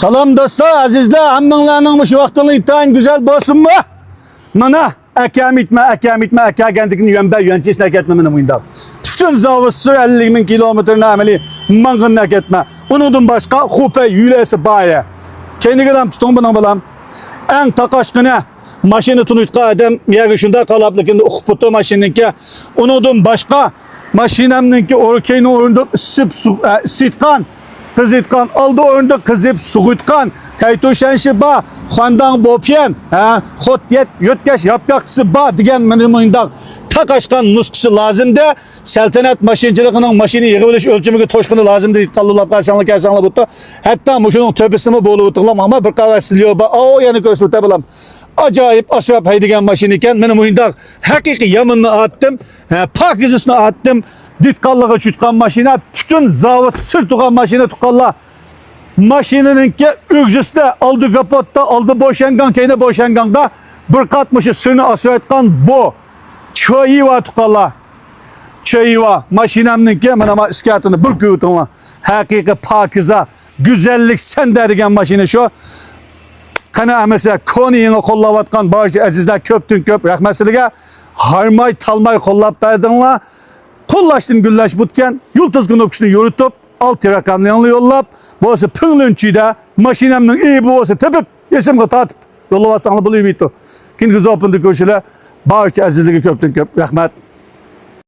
Salam dostlar, azizler, hammanlarning şu vaxtını intayın güzel bolsun mu? Mana akam itme, aka kendikini yönbe yönçesine gitme meni muyunda. Bütün zavısı 50 bin kilometrine ameli mangınına gitme. Onundan başka hupe yülesi baye. Kendi kadar tutun bana balam. En takaşkına maşını tunutka adam yarışında kalablıkında huputu maşininki. Onundan başka maşinemninki orkeğini orunda sitkan. Kızıtkan aldı orunda kızıp suğutkan kaytuşenşi ba xandan bopyen ha xot yet yötkeş yapyakçısı ba digen menin oyunda takaşkan nuskısı lazımdı saltanat maşinciliğinin maşini yığılış ölçümüge toşkunu lazımdı kallulap kalsanlı buttu hatta muşunun töbesini bolu utıqlam ama bir qavatsızlıyor ba o yani görsü tabilam acayip asrap haydigen maşini iken menin oyunda hakiki yamını attım pakizisini attım ditkallığı çütkan maşina, bütün zavut sırtıkan maşina tukalla. Maşinininki ücüste aldı kapatta, aldı boşengan, keyne boşenganda bir katmışı sırını asıratkan bu. Çayıva tukalla. Çayıva. Maşinemninki hemen ama iskatını bir kuyutuma. Hakiki pakiza, güzellik sen dergen maşini şu. Kana mesela Konya'nı kollavatkan bazı azizler köptün köp rahmetliğe harmay talmay kollap verdinler. Kollaştın güllaş butken yol tızgın okuşunu yürütüp alt rakamlarını yollap boğası pınlınçıda maşinemnin iyi boğası tepip yesimle tatıp yolla vasanlı buluyor bitti. Kim güzel opundu köşüle bağırçı azizliği köptün köp rahmet.